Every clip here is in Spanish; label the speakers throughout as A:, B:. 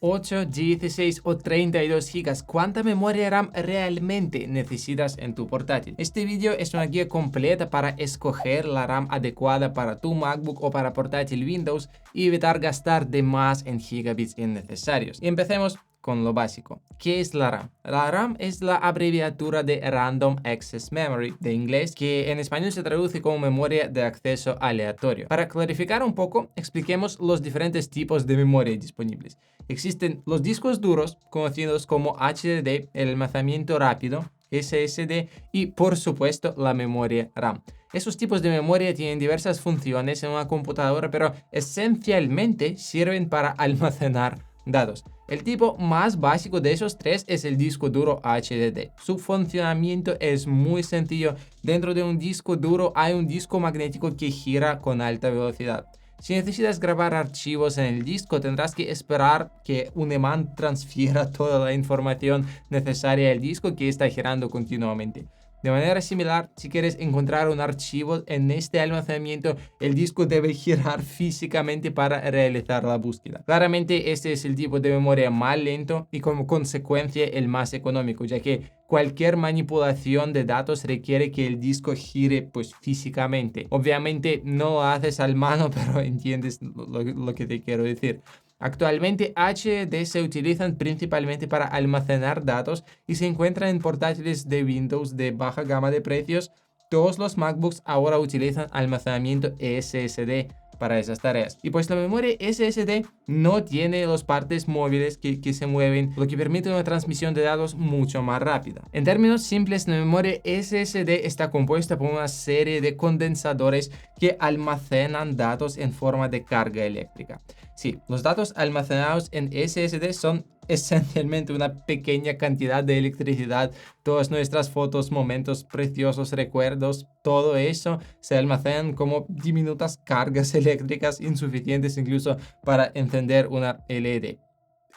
A: 8, 16 o 32 GB. ¿Cuánta memoria RAM realmente necesitas en tu portátil? Este vídeo es una guía completa para escoger la RAM adecuada para tu MacBook o para portátil Windows y evitar gastar de más en gigabits innecesarios. Y empecemos con lo básico. ¿Qué es la RAM? La RAM es la abreviatura de Random Access Memory de inglés, que en español se traduce como memoria de acceso aleatorio. Para clarificar un poco, expliquemos los diferentes tipos de memoria disponibles. Existen los discos duros, conocidos como HDD, el almacenamiento rápido, SSD y, por supuesto, la memoria RAM. Esos tipos de memoria tienen diversas funciones en una computadora, pero esencialmente sirven para almacenar datos. El tipo más básico de esos tres es el disco duro HDD. Su funcionamiento es muy sencillo. Dentro de un disco duro hay un disco magnético que gira con alta velocidad. Si necesitas grabar archivos en el disco, tendrás que esperar que un imán transfiera toda la información necesaria al disco que está girando continuamente. De manera similar, si quieres encontrar un archivo en este almacenamiento, el disco debe girar físicamente para realizar la búsqueda. Claramente, este es el tipo de memoria más lento y como consecuencia el más económico, ya que cualquier manipulación de datos requiere que el disco gire físicamente. Obviamente no lo haces al mano, pero entiendes lo que te quiero decir. Actualmente HDD se utilizan principalmente para almacenar datos y se encuentran en portátiles de Windows de baja gama de precios. Todos los MacBooks ahora utilizan almacenamiento SSD para esas tareas. Y pues la memoria SSD no tiene las partes móviles que se mueven, lo que permite una transmisión de datos mucho más rápida. En términos simples, la memoria SSD está compuesta por una serie de condensadores que almacenan datos en forma de carga eléctrica. Sí, los datos almacenados en SSD son esencialmente una pequeña cantidad de electricidad. Todas nuestras fotos, momentos preciosos, recuerdos, todo eso se almacenan como diminutas cargas eléctricas insuficientes incluso para encender una LED.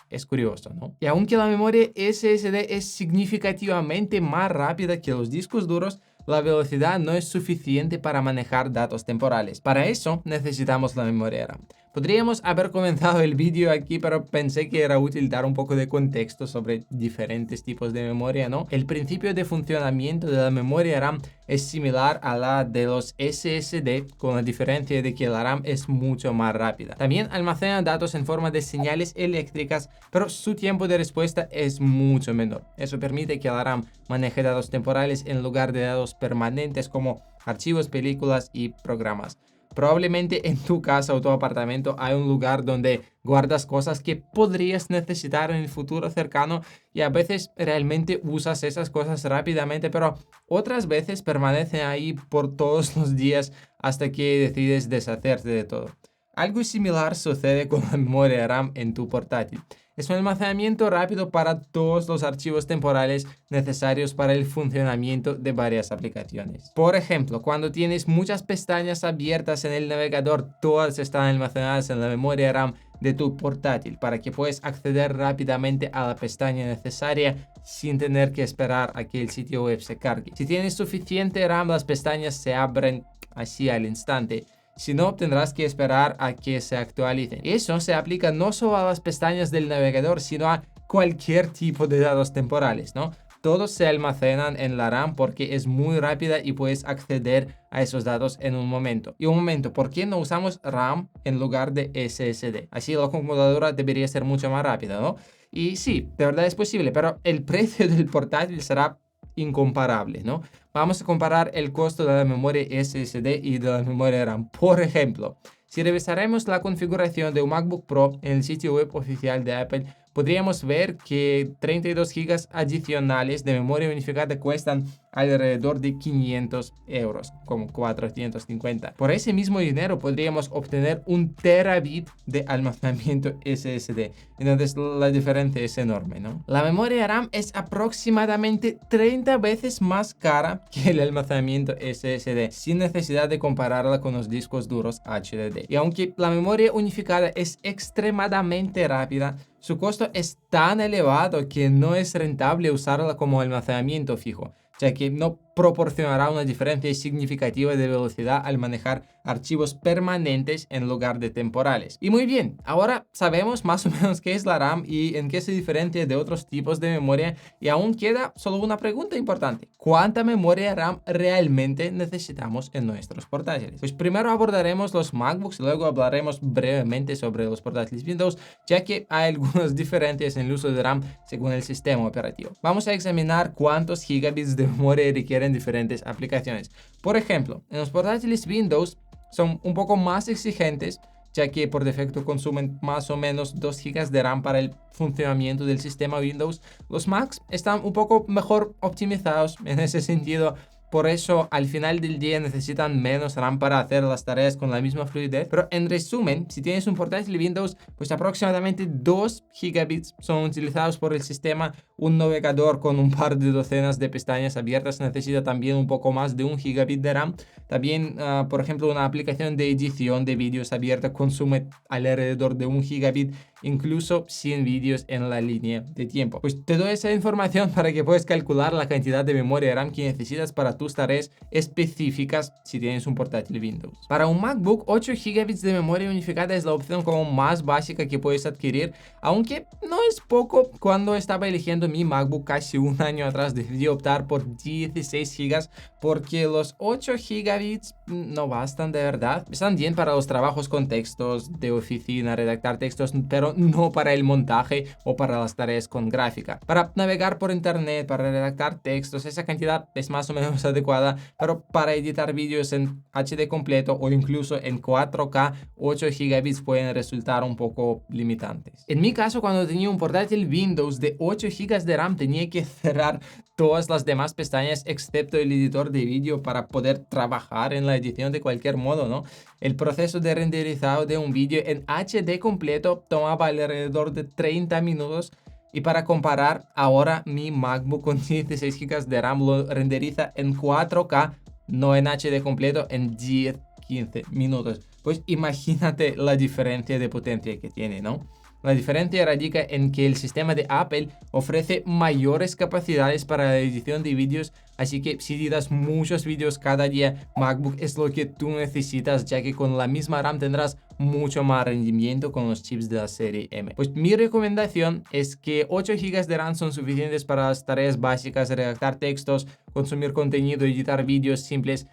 A: Es curioso, ¿no? Y aunque la memoria SSD es significativamente más rápida que los discos duros, la velocidad no es suficiente para manejar datos temporales. Para eso necesitamos la memoria RAM. Podríamos haber comenzado el vídeo aquí, pero pensé que era útil dar un poco de contexto sobre diferentes tipos de memoria, ¿no? El principio de funcionamiento de la memoria RAM es similar a la de los SSD, con la diferencia de que la RAM es mucho más rápida. También almacena datos en forma de señales eléctricas, pero su tiempo de respuesta es mucho menor. Eso permite que la RAM maneje datos temporales en lugar de datos permanentes como archivos, películas y programas. Probablemente en tu casa o tu apartamento hay un lugar donde guardas cosas que podrías necesitar en el futuro cercano y a veces realmente usas esas cosas rápidamente, pero otras veces permanecen ahí por todos los días hasta que decides deshacerte de todo. Algo similar sucede con la memoria RAM en tu portátil. Es un almacenamiento rápido para todos los archivos temporales necesarios para el funcionamiento de varias aplicaciones. Por ejemplo, cuando tienes muchas pestañas abiertas en el navegador, todas están almacenadas en la memoria RAM de tu portátil para que puedas acceder rápidamente a la pestaña necesaria sin tener que esperar a que el sitio web se cargue. Si tienes suficiente RAM, las pestañas se abren así al instante. Si no, tendrás que esperar a que se actualicen. Eso se aplica no solo a las pestañas del navegador, sino a cualquier tipo de datos temporales, ¿no? Todos se almacenan en la RAM porque es muy rápida y puedes acceder a esos datos en un momento. Y un momento, ¿por qué no usamos RAM en lugar de SSD? Así la computadora debería ser mucho más rápida, ¿no? Y sí, de verdad es posible, pero el precio del portátil será incomparable, ¿no? Vamos a comparar el costo de la memoria SSD y de la memoria RAM. Por ejemplo, si revisaremos la configuración de un MacBook Pro en el sitio web oficial de Apple, podríamos ver que 32 GB adicionales de memoria unificada cuestan alrededor de 500 euros, como 450. Por ese mismo dinero podríamos obtener 1 terabit de almacenamiento SSD. Entonces la diferencia es enorme, ¿no? La memoria RAM es aproximadamente 30 veces más cara que el almacenamiento SSD, sin necesidad de compararla con los discos duros HDD. Y aunque la memoria unificada es extremadamente rápida, su costo es tan elevado que no es rentable usarla como almacenamiento fijo, ya que no proporcionará una diferencia significativa de velocidad al manejar archivos permanentes en lugar de temporales. Y muy bien, ahora sabemos más o menos qué es la RAM y en qué se diferencia de otros tipos de memoria, y aún queda solo una pregunta importante: ¿cuánta memoria RAM realmente necesitamos en nuestros portátiles? Pues primero abordaremos los MacBooks, luego hablaremos brevemente sobre los portátiles Windows, ya que hay algunas diferencias en el uso de RAM según el sistema operativo. Vamos a examinar cuántos gigabits de memoria requieren diferentes aplicaciones. Por ejemplo, en los portátiles Windows son un poco más exigentes, ya que por defecto consumen más o menos 2 GB de RAM para el funcionamiento del sistema Windows. Los Macs están un poco mejor optimizados en ese sentido. Por eso, al final del día necesitan menos RAM para hacer las tareas con la misma fluidez. Pero en resumen, si tienes un portátil Windows, pues aproximadamente 2 gigabits son utilizados por el sistema. Un navegador con un par de docenas de pestañas abiertas necesita también un poco más de 1 gigabit de RAM. También, por ejemplo, una aplicación de edición de vídeos abierta consume alrededor de 1 gigabit, incluso sin vídeos en la línea de tiempo. Pues te doy esa información para que puedas calcular la cantidad de memoria RAM que necesitas para tus tareas específicas si tienes un portátil Windows. Para un MacBook, 8 gigabits de memoria unificada es la opción como más básica que puedes adquirir, aunque no es poco. Cuando estaba eligiendo mi MacBook casi un año atrás, decidí optar por 16 gigas porque los 8 gigabits no bastan de verdad. Están bien para los trabajos con textos de oficina, redactar textos, pero no para el montaje o para las tareas con gráfica. Para navegar por internet, para redactar textos, esa cantidad es más o menos adecuada, pero para editar vídeos en HD completo o incluso en 4K, 8 gigabits pueden resultar un poco limitantes. En mi caso, cuando tenía un portátil Windows de 8 gigas de RAM, tenía que cerrar todas las demás pestañas excepto el editor de vídeo para poder trabajar en la edición de cualquier modo, ¿no? El proceso de renderizado de un vídeo en HD completo tomaba alrededor de 30 minutos. Y para comparar, ahora mi MacBook con 16 GB de RAM lo renderiza en 4K, no en HD completo, en 10-15 minutos. Pues imagínate la diferencia de potencia que tiene, ¿no? La diferencia radica en que el sistema de Apple ofrece mayores capacidades para la edición de vídeos, así que si editas muchos vídeos cada día, MacBook es lo que tú necesitas, ya que con la misma RAM tendrás mucho más rendimiento con los chips de la serie M. Pues mi recomendación es que 8 GB de RAM son suficientes para las tareas básicas, redactar textos, consumir contenido, editar vídeos simples.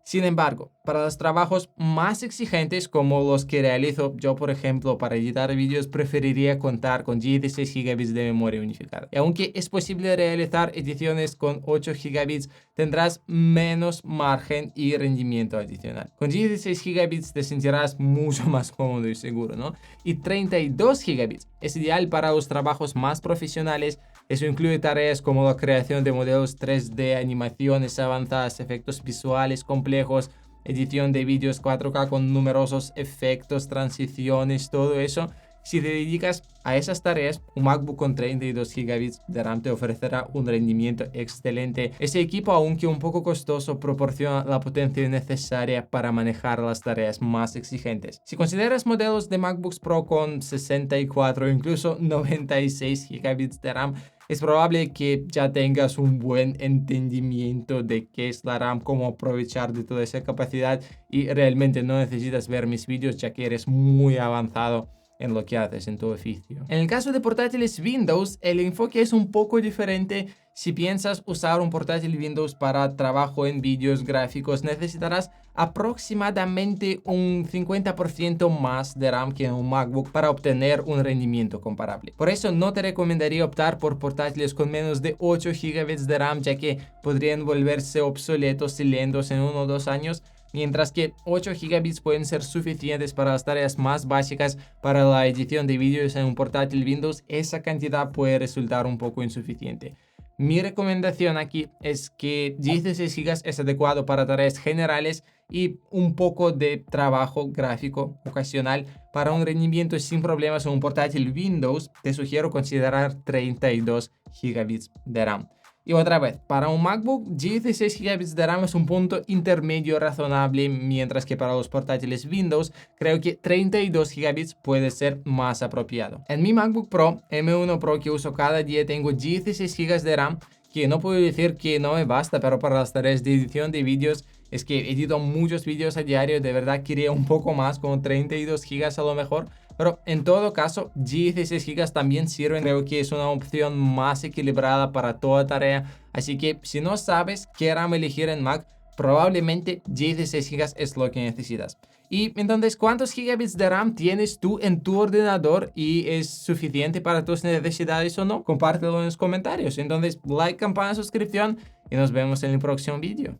A: Sin embargo, para los trabajos más exigentes como los que realizo yo, por ejemplo, para editar vídeos, preferiría contar con 16 gigabits de memoria unificada. Y aunque es posible realizar ediciones con 8 gigabits, tendrás menos margen y rendimiento adicional. Con 16 gigabits te sentirás mucho más cómodo y seguro, ¿no? Y 32 gigabits es ideal para los trabajos más profesionales. Eso incluye tareas como la creación de modelos 3D, animaciones avanzadas, efectos visuales complejos, edición de vídeos 4K con numerosos efectos, transiciones, todo eso. Si te dedicas a esas tareas, un MacBook con 32 gigabits de RAM te ofrecerá un rendimiento excelente. Ese equipo, aunque un poco costoso, proporciona la potencia necesaria para manejar las tareas más exigentes. Si consideras modelos de MacBooks Pro con 64 o incluso 96 gigabits de RAM, es probable que ya tengas un buen entendimiento de qué es la RAM, cómo aprovechar de toda esa capacidad, y realmente no necesitas ver mis vídeos ya que eres muy avanzado en lo que haces en tu oficio. En el caso de portátiles Windows, el enfoque es un poco diferente. Si piensas usar un portátil Windows para trabajo en vídeos gráficos, necesitarás aproximadamente un 50% más de RAM que en un MacBook para obtener un rendimiento comparable. Por eso no te recomendaría optar por portátiles con menos de 8 GB de RAM, ya que podrían volverse obsoletos y lentos en 1 o 2 años. Mientras que 8 gigabits pueden ser suficientes para las tareas más básicas. Para la edición de vídeos en un portátil Windows, esa cantidad puede resultar un poco insuficiente. Mi recomendación aquí es que 16 GB es adecuado para tareas generales y un poco de trabajo gráfico ocasional. Para un rendimiento sin problemas en un portátil Windows, te sugiero considerar 32 gigabits de RAM. Y otra vez, para un MacBook, 16 GB de RAM es un punto intermedio razonable, mientras que para los portátiles Windows, creo que 32 GB puede ser más apropiado. En mi MacBook Pro M1 Pro que uso cada día tengo 16 GB de RAM, que no puedo decir que no me basta, pero para las tareas de edición de vídeos es que edito muchos vídeos a diario, de verdad quería un poco más, con 32 gigas a lo mejor. Pero en todo caso, 16 gigas también sirven. Creo que es una opción más equilibrada para toda tarea. Así que si no sabes qué RAM elegir en Mac, probablemente 16 gigas es lo que necesitas. Y entonces, ¿cuántos gigabits de RAM tienes tú en tu ordenador y es suficiente para tus necesidades o no? Compártelo en los comentarios. Entonces, like, campana, suscripción y nos vemos en el próximo vídeo.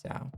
A: Chao.